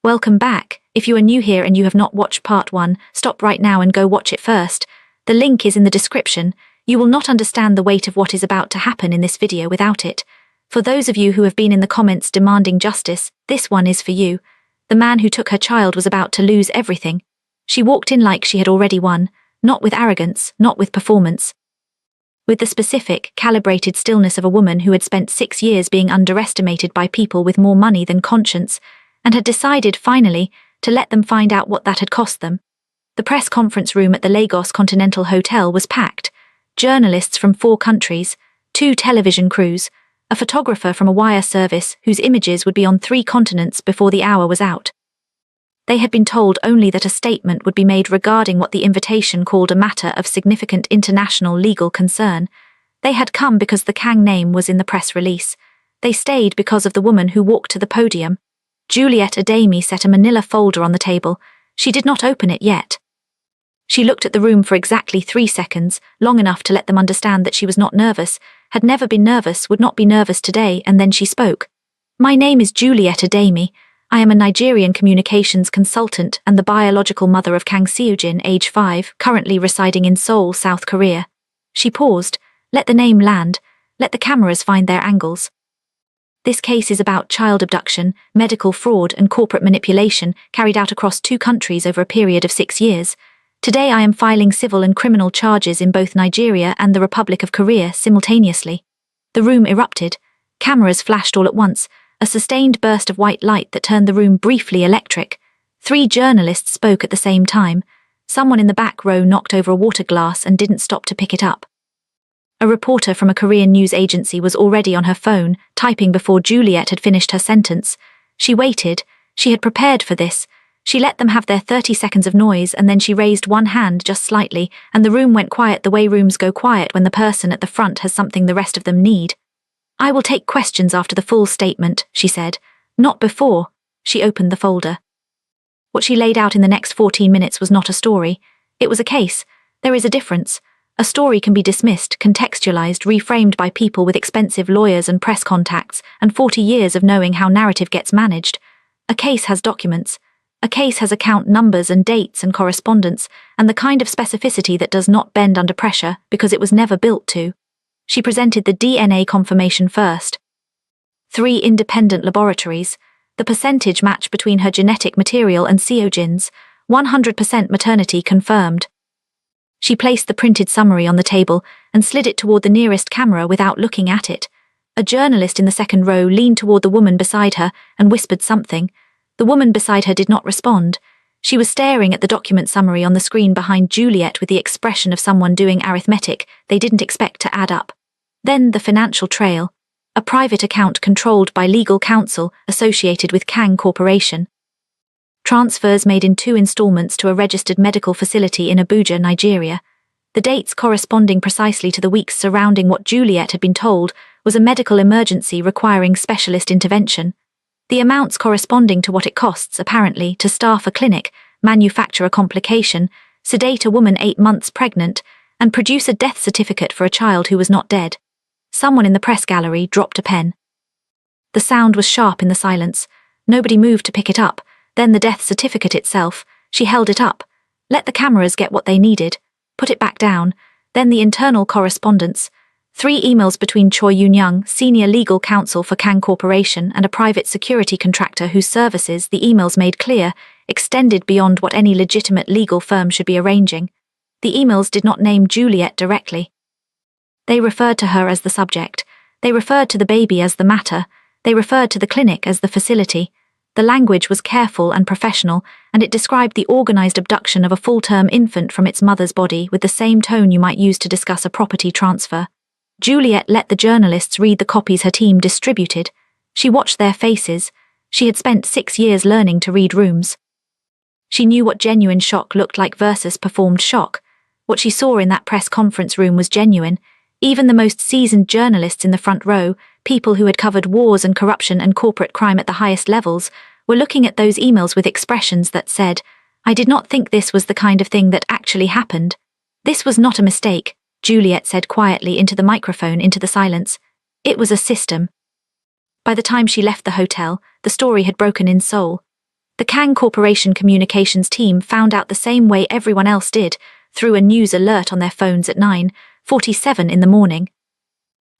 Welcome back. If you are new here and you have not watched part 1, stop right now and go watch it first. The link is in the description. You will not understand the weight of what is about to happen in this video without it. For those of you who have been in the comments demanding justice, this one is for you. The man who took her child was about to lose everything. She walked in like she had already won, not with arrogance, not with performance. With the specific, calibrated stillness of a woman who had spent 6 years being underestimated by people with more money than conscience, and had decided, finally, to let them find out what that had cost them. The press conference room at the Lagos Continental Hotel was packed. Journalists from 4 countries, 2 television crews, a photographer from a wire service whose images would be on 3 continents before the hour was out. They had been told only that a statement would be made regarding what the invitation called a matter of significant international legal concern. They had come because the Kang name was in the press release. They stayed because of the woman who walked to the podium. Juliet Ademi set a manila folder on the table. She did not open it yet. She looked at the room for exactly 3 seconds, long enough to let them understand that she was not nervous, had never been nervous, would not be nervous today, and then she spoke. "My name is Juliet Ademi. I am a Nigerian communications consultant and the biological mother of Kang Seojin, age 5, currently residing in Seoul, South Korea." She paused. Let the name land. Let the cameras find their angles. This case is about child abduction, medical fraud and corporate manipulation carried out across 2 countries over a period of 6 years. Today I am filing civil and criminal charges in both Nigeria and the Republic of Korea simultaneously. The room erupted. Cameras flashed all at once, a sustained burst of white light that turned the room briefly electric. 3 journalists spoke at the same time. Someone in the back row knocked over a water glass and didn't stop to pick it up. A reporter from a Korean news agency was already on her phone, typing before Juliet had finished her sentence. She waited. She had prepared for this. She let them have their 30 seconds of noise, and then she raised one hand just slightly, and the room went quiet the way rooms go quiet when the person at the front has something the rest of them need. "I will take questions after the full statement," she said. "Not before." She opened the folder. What she laid out in the next 14 minutes was not a story. It was a case. There is a difference. A story can be dismissed, contextualized, reframed by people with expensive lawyers and press contacts, and 40 years of knowing how narrative gets managed. A case has documents. A case has account numbers and dates and correspondence, and the kind of specificity that does not bend under pressure because it was never built to. She presented the DNA confirmation first. 3 independent laboratories. The percentage match between her genetic material and Seojin's, 100% maternity confirmed. She placed the printed summary on the table and slid it toward the nearest camera without looking at it. A journalist in the second row leaned toward the woman beside her and whispered something. The woman beside her did not respond. She was staring at the document summary on the screen behind Juliet with the expression of someone doing arithmetic they didn't expect to add up. Then the financial trail. A private account controlled by legal counsel associated with Kang Corporation. Transfers made in 2 installments to a registered medical facility in Abuja, Nigeria. The dates corresponding precisely to the weeks surrounding what Juliet had been told was a medical emergency requiring specialist intervention. The amounts corresponding to what it costs, apparently, to staff a clinic, manufacture a complication, sedate a woman 8 months pregnant, and produce a death certificate for a child who was not dead. Someone in the press gallery dropped a pen. The sound was sharp in the silence. Nobody moved to pick it up. Then the death certificate itself. She held it up. Let the cameras get what they needed. Put it back down. Then the internal correspondence. 3 emails between Choi Yoon-young, senior legal counsel for Kang Corporation, and a private security contractor whose services, the emails made clear, extended beyond what any legitimate legal firm should be arranging. The emails did not name Juliet directly. They referred to her as the subject. They referred to the baby as the matter. They referred to the clinic as the facility. The language was careful and professional, and it described the organized abduction of a full-term infant from its mother's body with the same tone you might use to discuss a property transfer. Juliet let the journalists read the copies her team distributed. She watched their faces. She had spent 6 years learning to read rooms. She knew what genuine shock looked like versus performed shock. What she saw in that press conference room was genuine. Even the most seasoned journalists in the front row, people who had covered wars and corruption and corporate crime at the highest levels, were looking at those emails with expressions that said, "I did not think this was the kind of thing that actually happened." "This was not a mistake," Juliet said quietly into the microphone, into the silence. "It was a system." By the time she left the hotel, the story had broken in Seoul. The Kang Corporation communications team found out the same way everyone else did, through a news alert on their phones at 9:47 in the morning.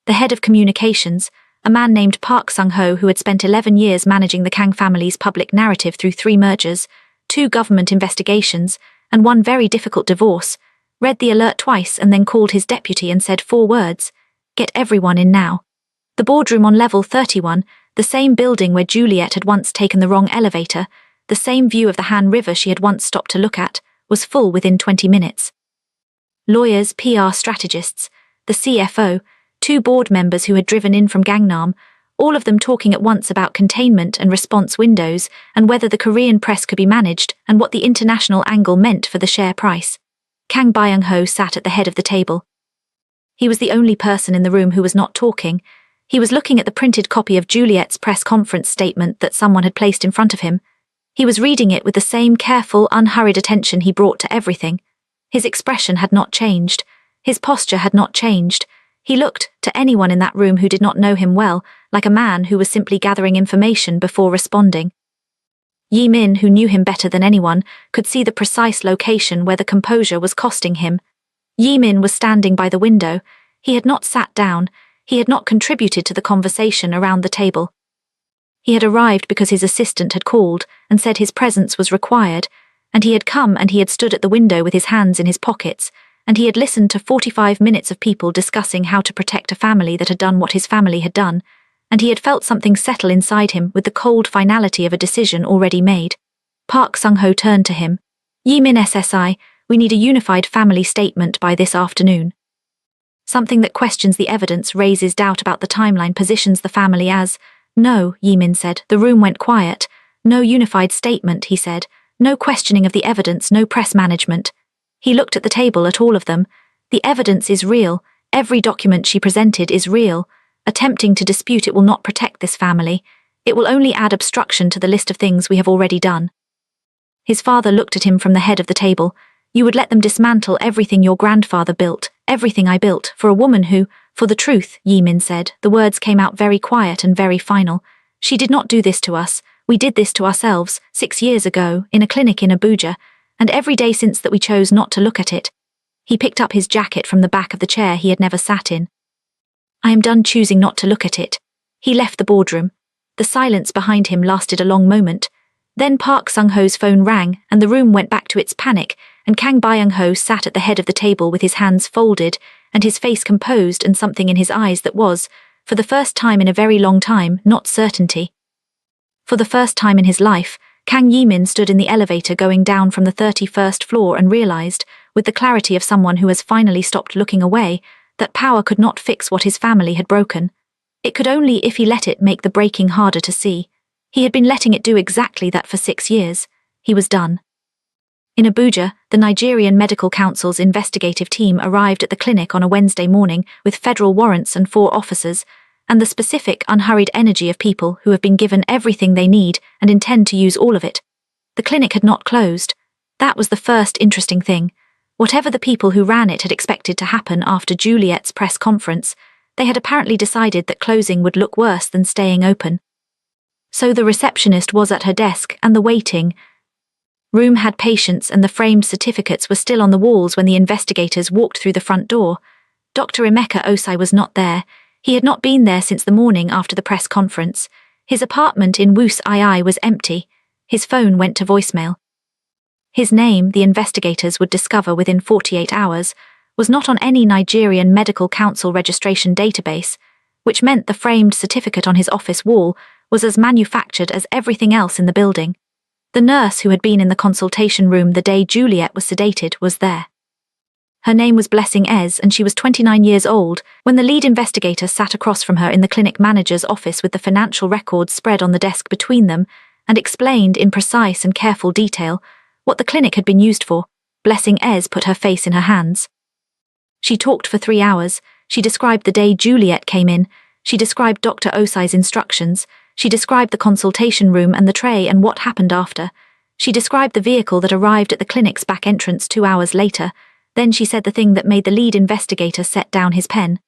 The head of communications, a man named Park Sung-ho, who had spent 11 years managing the Kang family's public narrative through 3 mergers, 2 government investigations, and 1 very difficult divorce, read the alert twice and then called his deputy and said 4 words: "Get everyone in now." The boardroom on level 31, the same building where Juliet had once taken the wrong elevator, the same view of the Han River she had once stopped to look at, was full within 20 minutes. Lawyers, PR strategists, the CFO, 2 board members who had driven in from Gangnam, all of them talking at once about containment and response windows and whether the Korean press could be managed and what the international angle meant for the share price. Kang Byung-ho sat at the head of the table. He was the only person in the room who was not talking. He was looking at the printed copy of Juliet's press conference statement that someone had placed in front of him. He was reading it with the same careful, unhurried attention he brought to everything. His expression had not changed. His posture had not changed. He looked, to anyone in that room who did not know him well, like a man who was simply gathering information before responding. Yi Min, who knew him better than anyone, could see the precise location where the composure was costing him. Yi Min was standing by the window. He had not sat down. He had not contributed to the conversation around the table. He had arrived because his assistant had called and said his presence was required, and he had come and he had stood at the window with his hands in his pockets, and he had listened to 45 minutes of people discussing how to protect a family that had done what his family had done, and he had felt something settle inside him with the cold finality of a decision already made. Park Sung-ho turned to him. "Yi Min SSI, we need a unified family statement by this afternoon." Something that questions the evidence, raises doubt about the timeline, positions the family as, "No," Yi Min said. The room went quiet. "No unified statement," he said. "No questioning of the evidence, no press management." He looked at the table, at all of them. "The evidence is real. Every document she presented is real. Attempting to dispute it will not protect this family. It will only add obstruction to the list of things we have already done." His father looked at him from the head of the table. "You would let them dismantle everything your grandfather built, everything I built, for a woman who, for the truth," Yi Min said. The words came out very quiet and very final. "She did not do this to us. We did this to ourselves, 6 years ago, in a clinic in Abuja, and every day since that we chose not to look at it." He picked up his jacket from the back of the chair he had never sat in. "I am done choosing not to look at it." He left the boardroom. The silence behind him lasted a long moment. Then Park Sung-ho's phone rang, and the room went back to its panic, and Kang Byung-ho sat at the head of the table with his hands folded, and his face composed and something in his eyes that was, for the first time in a very long time, not certainty. For the first time in his life, Kang Yi-min stood in the elevator going down from the 31st floor and realized, with the clarity of someone who has finally stopped looking away, that power could not fix what his family had broken. It could only, if he let it, make the breaking harder to see. He had been letting it do exactly that for 6 years. He was done. In Abuja, the Nigerian Medical Council's investigative team arrived at the clinic on a Wednesday morning with federal warrants and 4 officers, and the specific, unhurried energy of people who have been given everything they need and intend to use all of it. The clinic had not closed. That was the first interesting thing. Whatever the people who ran it had expected to happen after Juliet's press conference, they had apparently decided that closing would look worse than staying open. So the receptionist was at her desk, and the waiting room had patients, and the framed certificates were still on the walls when the investigators walked through the front door. Dr. Emeka Osai was not there. He had not been there since the morning after the press conference. His apartment in Wus II was empty. His phone went to voicemail. His name, the investigators would discover within 48 hours, was not on any Nigerian Medical Council registration database, which meant the framed certificate on his office wall was as manufactured as everything else in the building. The nurse who had been in the consultation room the day Juliet was sedated was there. Her name was Blessing Ez, and she was 29 years old when the lead investigator sat across from her in the clinic manager's office with the financial records spread on the desk between them and explained in precise and careful detail what the clinic had been used for. Blessing Ez put her face in her hands. She talked for 3 hours. She described the day Juliet came in. She described Dr. Osai's instructions. She described the consultation room and the tray and what happened after. She described the vehicle that arrived at the clinic's back entrance 2 hours later. Then she said the thing that made the lead investigator set down his pen.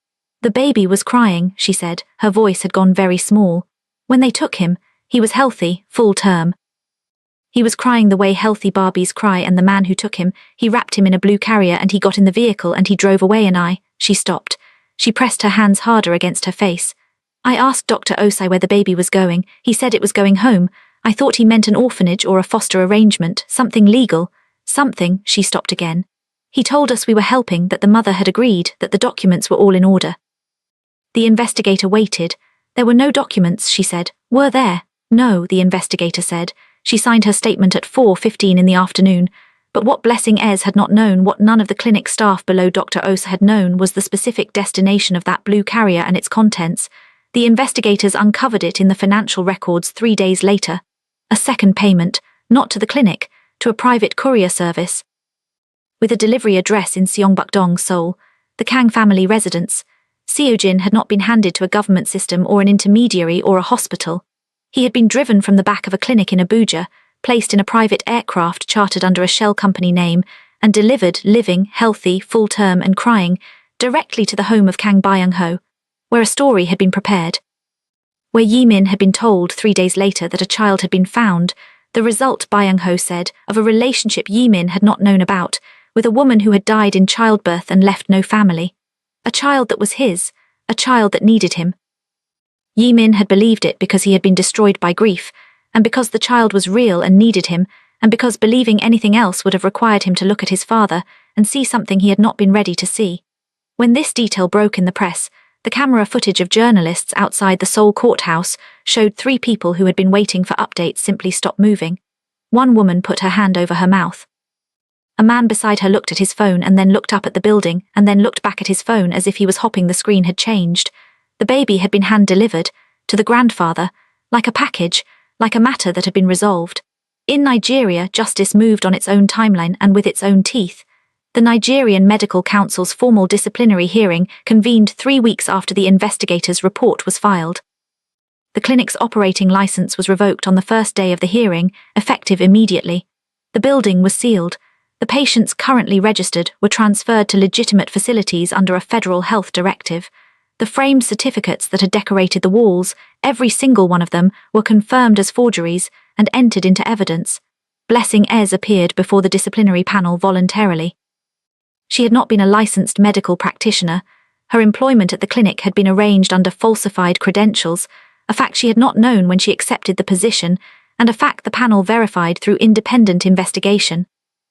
"The baby was crying," she said. Her voice had gone very small. "When they took him, he was healthy, full term." He was crying the way healthy Barbies cry, and the man who took him, he wrapped him in a blue carrier and he got in the vehicle and he drove away and She stopped. She pressed her hands harder against her face. I asked Dr. Osai where the baby was going. He said it was going home. I thought he meant an orphanage or a foster arrangement, something legal. Something, she stopped again. He told us we were helping, that the mother had agreed, that the documents were all in order. The investigator waited. There were no documents, she said. Were there? No, the investigator said. She signed her statement at 4:15 in the afternoon. But what Blessing Ez had not known, what none of the clinic staff below Dr. Osa had known, was the specific destination of that blue carrier and its contents. The investigators uncovered it in the financial records 3 days later. A second payment, not to the clinic, to a private courier service. With a delivery address in Seongbukdong, Seoul, the Kang family residence, Seojin had not been handed to a government system or an intermediary or a hospital. He had been driven from the back of a clinic in Abuja, placed in a private aircraft chartered under a shell company name, and delivered, living, healthy, full-term and crying, directly to the home of Kang Byung-ho, where a story had been prepared. Where Yi-min had been told 3 days later that a child had been found, the result, Byung-ho said, of a relationship Yi-min had not known about, with a woman who had died in childbirth and left no family. A child that was his, a child that needed him. Yi-min had believed it because he had been destroyed by grief, and because the child was real and needed him, and because believing anything else would have required him to look at his father and see something he had not been ready to see. When this detail broke in the press, the camera footage of journalists outside the Seoul courthouse showed 3 people who had been waiting for updates simply stop moving. One woman put her hand over her mouth. A man beside her looked at his phone and then looked up at the building and then looked back at his phone as if he was hoping the screen had changed. The baby had been hand-delivered, to the grandfather, like a package, like a matter that had been resolved. In Nigeria, justice moved on its own timeline and with its own teeth. The Nigerian Medical Council's formal disciplinary hearing convened 3 weeks after the investigator's report was filed. The clinic's operating license was revoked on the first day of the hearing, effective immediately. The building was sealed. The patients currently registered were transferred to legitimate facilities under a federal health directive. The framed certificates that had decorated the walls, every single one of them, were confirmed as forgeries and entered into evidence. Blessing Ez appeared before the disciplinary panel voluntarily. She had not been a licensed medical practitioner. Her employment at the clinic had been arranged under falsified credentials, a fact she had not known when she accepted the position, and a fact the panel verified through independent investigation.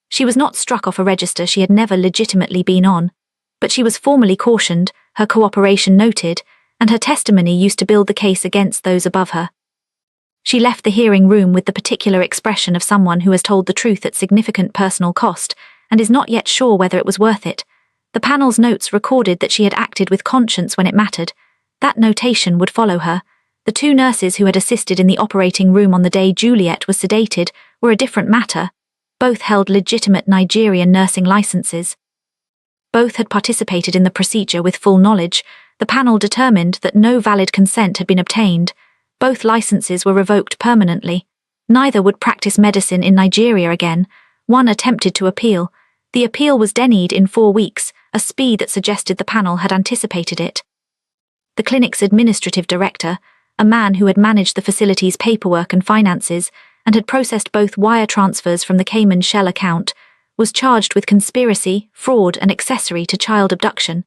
She was not struck off a register she had never legitimately been on, but she was formally cautioned, her cooperation noted, and her testimony used to build the case against those above her. She left the hearing room with the particular expression of someone who has told the truth at significant personal cost, and is not yet sure whether it was worth it. The panel's notes recorded that she had acted with conscience when it mattered. That notation would follow her. The 2 nurses who had assisted in the operating room on the day Juliet was sedated were a different matter. Both held legitimate Nigerian nursing licenses. Both had participated in the procedure with full knowledge. The panel determined that no valid consent had been obtained. Both licenses were revoked permanently. Neither would practice medicine in Nigeria again. One attempted to appeal. The appeal was denied in 4 weeks, a speed that suggested the panel had anticipated it. The clinic's administrative director, a man who had managed the facility's paperwork and finances and had processed both wire transfers from the Cayman Shell account, was charged with conspiracy, fraud and accessory to child abduction.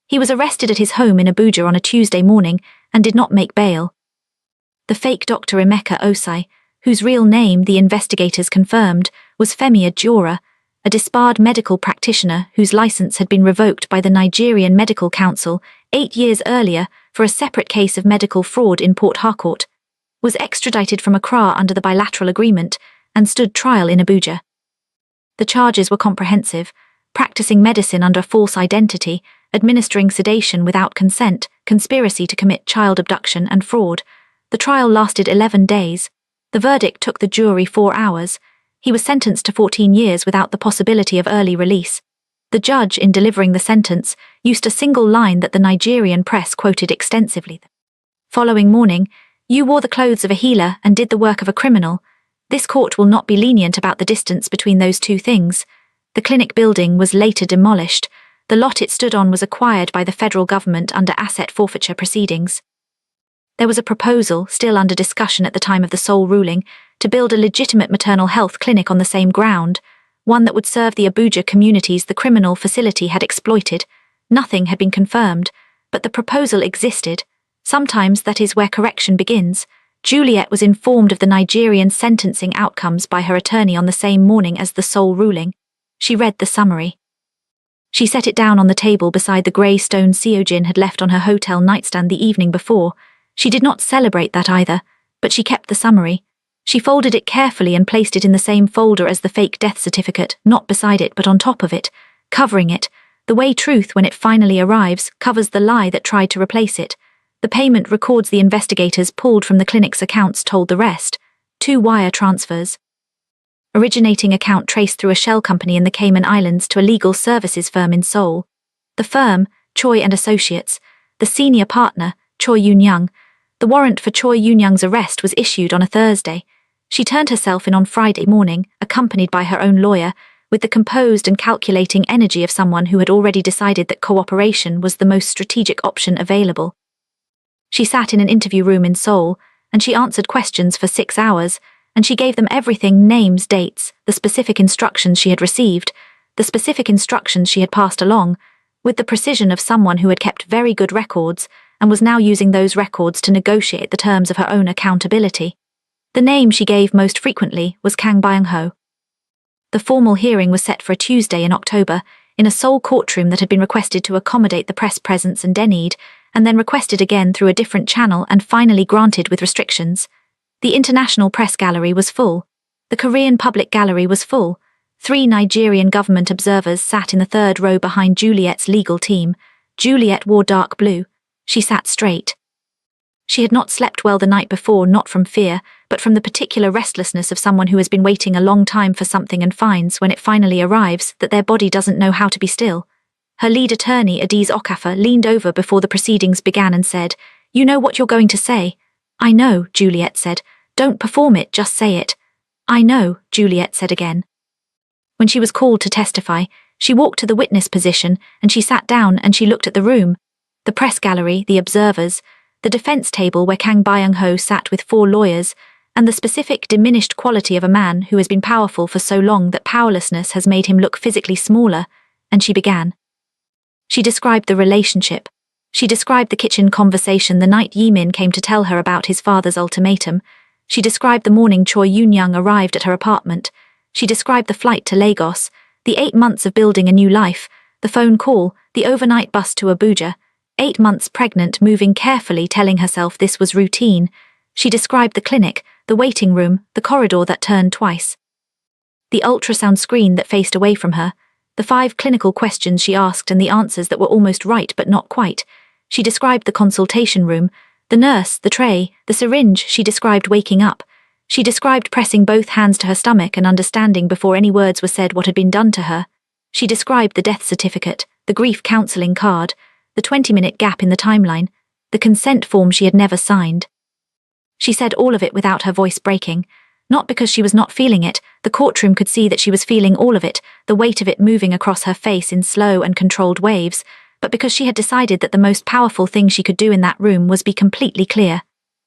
He was arrested at his home in Abuja on a Tuesday morning and did not make bail. The fake Dr. Emeka Osai, whose real name the investigators confirmed was Femi Ajora, a disbarred medical practitioner whose license had been revoked by the Nigerian Medical Council 8 years earlier for a separate case of medical fraud in Port Harcourt, was extradited from Accra under the bilateral agreement and stood trial in Abuja. The charges were comprehensive: practicing medicine under false identity, administering sedation without consent, conspiracy to commit child abduction and fraud. The trial lasted 11 days. The verdict took the jury 4 hours. He was sentenced to 14 years without the possibility of early release. The judge, in delivering the sentence, used a single line that the Nigerian press quoted extensively. Following morning, "You wore the clothes of a healer and did the work of a criminal. This court will not be lenient about the distance between those 2 things." The clinic building was later demolished. The lot it stood on was acquired by the federal government under asset forfeiture proceedings. There was a proposal, still under discussion at the time of the Seoul ruling, to build a legitimate maternal health clinic on the same ground, one that would serve the Abuja communities the criminal facility had exploited. Nothing had been confirmed, but the proposal existed. Sometimes that is where correction begins. Juliet was informed of the Nigerian sentencing outcomes by her attorney on the same morning as the sole ruling. She read the summary. She set it down on the table beside the grey stone Seojin had left on her hotel nightstand the evening before. She did not celebrate that either, but she kept the summary. She folded it carefully and placed it in the same folder as the fake death certificate, not beside it but on top of it, covering it, the way truth, when it finally arrives, covers the lie that tried to replace it. The payment records the investigators pulled from the clinic's accounts told the rest. 2 wire transfers. Originating account traced through a shell company in the Cayman Islands to a legal services firm in Seoul. The firm, Choi and Associates. The senior partner, Choi Yoon-young. The warrant for Choi Yoon-young's arrest was issued on a Thursday. She turned herself in on Friday morning, accompanied by her own lawyer, with the composed and calculating energy of someone who had already decided that cooperation was the most strategic option available. She sat in an interview room in Seoul, and she answered questions for 6 hours, and she gave them everything: names, dates, the specific instructions she had received, the specific instructions she had passed along, with the precision of someone who had kept very good records and was now using those records to negotiate the terms of her own accountability. The name she gave most frequently was Kang Byung-ho. The formal hearing was set for a Tuesday in October, in a Seoul courtroom that had been requested to accommodate the press presence and need, and then requested again through a different channel and finally granted with restrictions. The International Press Gallery was full. The Korean Public Gallery was full. 3 Nigerian government observers sat in the 3rd row behind Juliet's legal team. Juliet wore dark blue. She sat straight. She had not slept well the night before, not from fear, but from the particular restlessness of someone who has been waiting a long time for something and finds, when it finally arrives, that their body doesn't know how to be still. Her lead attorney, Adiz Okafor, leaned over before the proceedings began and said, "You know what you're going to say." "I know," Juliet said. "Don't perform it, just say it." "I know," Juliet said again. When she was called to testify, she walked to the witness position and she sat down and she looked at the room. The press gallery, the observers, the defense table where Kang Byung-ho sat with 4 lawyers, and the specific diminished quality of a man who has been powerful for so long that powerlessness has made him look physically smaller, and she began. She described the relationship. She described the kitchen conversation the night Yimin came to tell her about his father's ultimatum. She described the morning Choi Yoon-young arrived at her apartment. She described the flight to Lagos, the 8 months of building a new life, the phone call, the overnight bus to Abuja, 8 months pregnant, moving carefully, telling herself this was routine. She described the clinic, the waiting room, the corridor that turned twice, the ultrasound screen that faced away from her, the 5 clinical questions she asked and the answers that were almost right but not quite. She described the consultation room, the nurse, the tray, the syringe. She described waking up. She described pressing both hands to her stomach and understanding before any words were said what had been done to her. She described the death certificate, the grief counselling card, the 20-minute gap in the timeline, the consent form she had never signed. She said all of it without her voice breaking, not because she was not feeling it. The courtroom could see that she was feeling all of it, the weight of it moving across her face in slow and controlled waves, but because she had decided that the most powerful thing she could do in that room was be completely clear.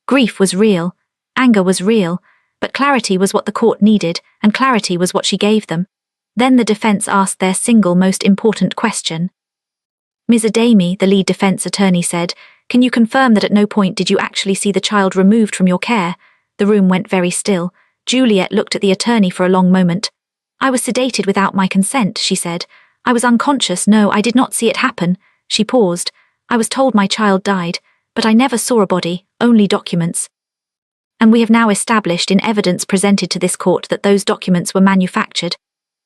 Grief was real, anger was real, but clarity was what the court needed, and clarity was what she gave them. Then the defense asked their single most important question. Ms. Ademi, the lead defense attorney, said, "Can you confirm that at no point did you actually see the child removed from your care?" The room went very still. Juliet looked at the attorney for a long moment. "I was sedated without my consent," she said. "I was unconscious. No, I did not see it happen." She paused. "I was told my child died, but I never saw a body, only documents. And we have now established in evidence presented to this court that those documents were manufactured."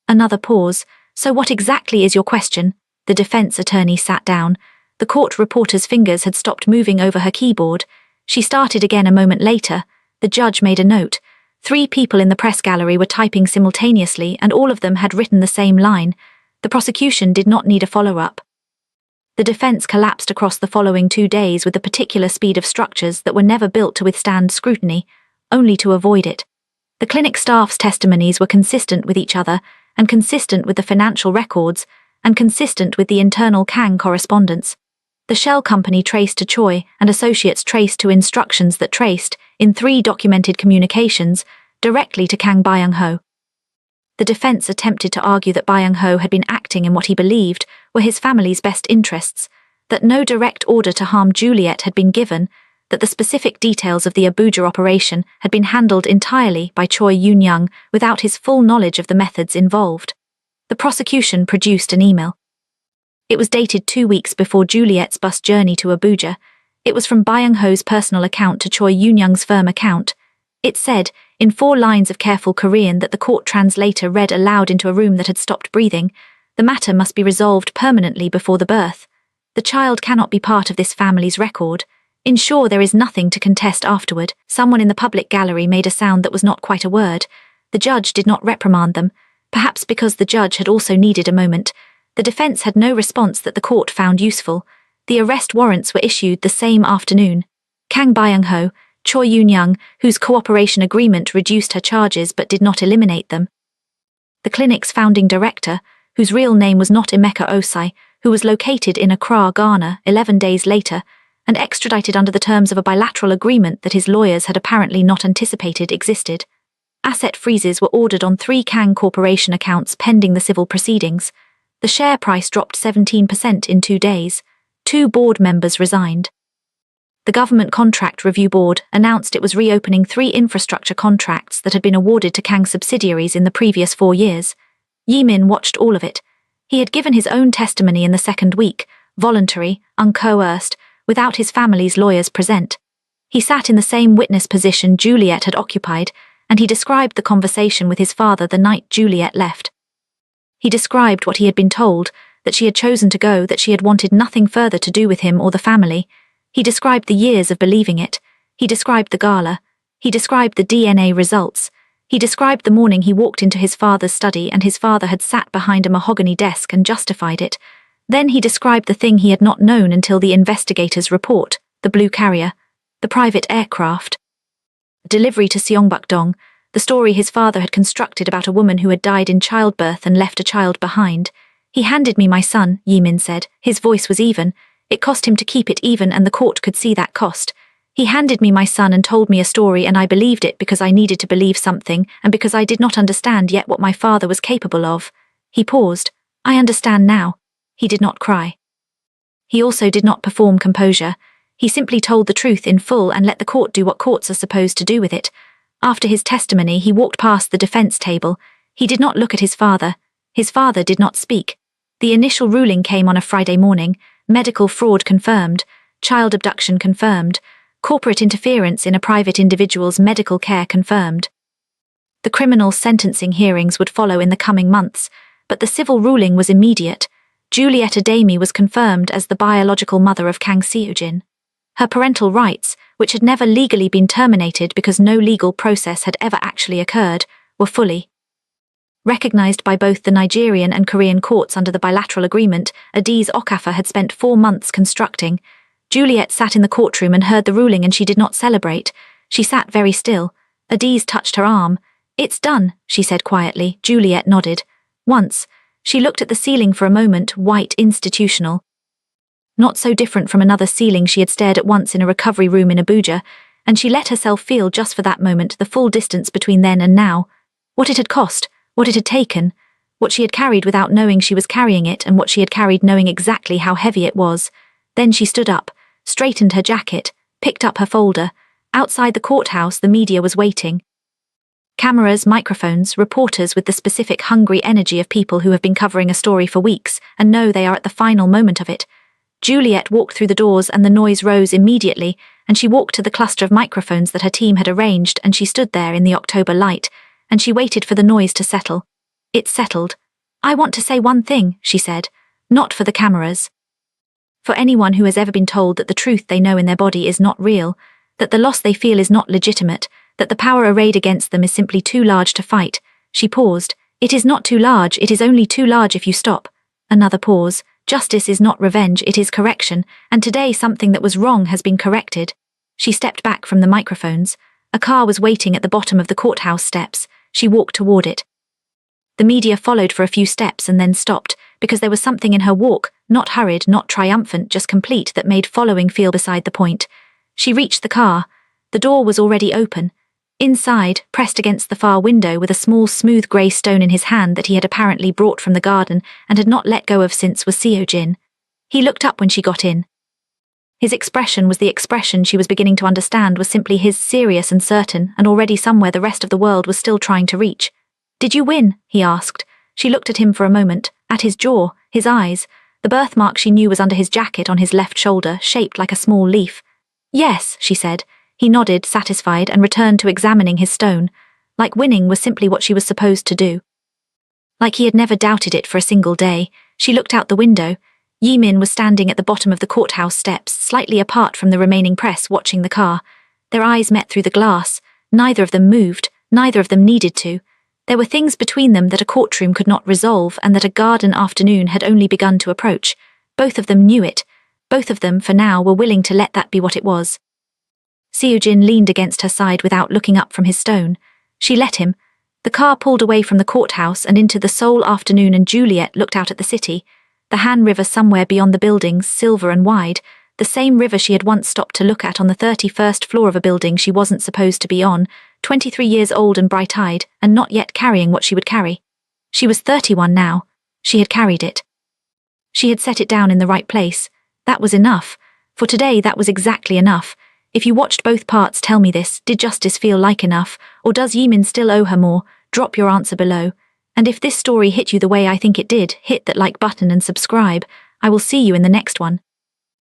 Another pause. "So what exactly is your question?" The defense attorney sat down. The court reporter's fingers had stopped moving over her keyboard. She started again a moment later. The judge made a note. 3 people in the press gallery were typing simultaneously, and all of them had written the same line. The prosecution did not need a follow-up. The defense collapsed across the following 2 days with the particular speed of structures that were never built to withstand scrutiny, only to avoid it. The clinic staff's testimonies were consistent with each other, and consistent with the financial records, and consistent with the internal Kang correspondence. The shell company traced to Choi, and Associates traced to instructions that traced, in 3 documented communications, directly to Kang Byung-ho. The defense attempted to argue that Byung-ho had been acting in what he believed were his family's best interests, that no direct order to harm Juliet had been given, that the specific details of the Abuja operation had been handled entirely by Choi Yoon-young without his full knowledge of the methods involved. The prosecution produced an email. It was dated 2 weeks before Juliet's bus journey to Abuja. It was from Byung-ho's personal account to Choi Yoon-young's firm account. It said, in 4 lines of careful Korean that the court translator read aloud into a room that had stopped breathing, the matter must be resolved permanently before the birth. The child cannot be part of this family's record. Ensure there is nothing to contest afterward. Someone in the public gallery made a sound that was not quite a word. The judge did not reprimand them, perhaps because the judge had also needed a moment. The defense had no response that the court found useful. The arrest warrants were issued the same afternoon. Kang Byung-ho, Choi Yoon-young, whose cooperation agreement reduced her charges but did not eliminate them. The clinic's founding director, whose real name was not Emeka Osai, who was located in Accra, Ghana, 11 days later, and extradited under the terms of a bilateral agreement that his lawyers had apparently not anticipated existed. Asset freezes were ordered on 3 Kang Corporation accounts pending the civil proceedings. The share price dropped 17% in 2 days. 2 board members resigned. The Government Contract Review Board announced it was reopening 3 infrastructure contracts that had been awarded to Kang subsidiaries in the previous 4 years. Yi-min watched all of it. He had given his own testimony in the second week, voluntary, uncoerced, without his family's lawyers present. He sat in the same witness position Juliet had occupied, and he described the conversation with his father the night Juliet left. He described what he had been told, that she had chosen to go, that she had wanted nothing further to do with him or the family. He described the years of believing it. He described the gala. He described the DNA results. He described the morning he walked into his father's study and his father had sat behind a mahogany desk and justified it. Then he described the thing he had not known until the investigators' report, the blue carrier, the private aircraft. Delivery to Seongbuk-dong, the story his father had constructed about a woman who had died in childbirth and left a child behind. He handed me my son, Yi-min said. His voice was even. It cost him to keep it even and the court could see that cost. He handed me my son and told me a story and I believed it because I needed to believe something and because I did not understand yet what my father was capable of. He paused. I understand now. He did not cry. He also did not perform composure. He simply told the truth in full and let the court do what courts are supposed to do with it. After his testimony, he walked past the defense table. He did not look at his father. His father did not speak. The initial ruling came on a Friday morning. Medical fraud confirmed. Child abduction confirmed. Corporate interference in a private individual's medical care confirmed. The criminal sentencing hearings would follow in the coming months, but the civil ruling was immediate. Juliet Ademi was confirmed as the biological mother of Kang Seojin. Her parental rights, which had never legally been terminated because no legal process had ever actually occurred, were fully recognized by both the Nigerian and Korean courts under the bilateral agreement Adiz Okafor had spent 4 months constructing. Juliet sat in the courtroom and heard the ruling and she did not celebrate. She sat very still. Adiz touched her arm. It's done, she said quietly. Juliet nodded. Once, she looked at the ceiling for a moment, white, institutional. Not so different from another ceiling she had stared at once in a recovery room in Abuja, and she let herself feel just for that moment the full distance between then and now. What it had cost, what it had taken, what she had carried without knowing she was carrying it and what she had carried knowing exactly how heavy it was. Then she stood up, straightened her jacket, picked up her folder. Outside the courthouse the media was waiting. Cameras, microphones, reporters with the specific hungry energy of people who have been covering a story for weeks and know they are at the final moment of it. Juliet walked through the doors and the noise rose immediately, and she walked to the cluster of microphones that her team had arranged and she stood there in the October light, and she waited for the noise to settle. It settled. I want to say one thing, she said, not for the cameras. For anyone who has ever been told that the truth they know in their body is not real, that the loss they feel is not legitimate, that the power arrayed against them is simply too large to fight. She paused. It is not too large, it is only too large if you stop. Another pause. Justice is not revenge, it is correction, and today something that was wrong has been corrected. She stepped back from the microphones. A car was waiting at the bottom of the courthouse steps. She walked toward it. The media followed for a few steps and then stopped, because there was something in her walk, not hurried, not triumphant, just complete, that made following feel beside the point. She reached the car. The door was already open. Inside, pressed against the far window with a small smooth grey stone in his hand that he had apparently brought from the garden and had not let go of since, was Seo-jin. He looked up when she got in. His expression was the expression she was beginning to understand was simply his, serious and certain, and already somewhere the rest of the world was still trying to reach. "Did you win?" he asked. She looked at him for a moment, at his jaw, his eyes. The birthmark she knew was under his jacket on his left shoulder, shaped like a small leaf. "Yes," she said. He nodded, satisfied, and returned to examining his stone. Like winning was simply what she was supposed to do. Like he had never doubted it for a single day. She looked out the window. Yimin was standing at the bottom of the courthouse steps, slightly apart from the remaining press, watching the car. Their eyes met through the glass. Neither of them moved, neither of them needed to. There were things between them that a courtroom could not resolve and that a garden afternoon had only begun to approach. Both of them knew it. Both of them, for now, were willing to let that be what it was. Seo-jin leaned against her side without looking up from his stone. She let him. The car pulled away from the courthouse and into the Seoul afternoon, and Juliet looked out at the city. The Han River somewhere beyond the buildings, silver and wide, the same river she had once stopped to look at on the 31st floor of a building she wasn't supposed to be on, 23 years old and bright-eyed, and not yet carrying what she would carry. She was 31 now. She had carried it. She had set it down in the right place. That was enough. For today, that was exactly enough. If you watched both parts, tell me this: did justice feel like enough, or does Yimin still owe her more? Drop your answer below. And if this story hit you the way I think it did, hit that like button and subscribe. I will see you in the next one.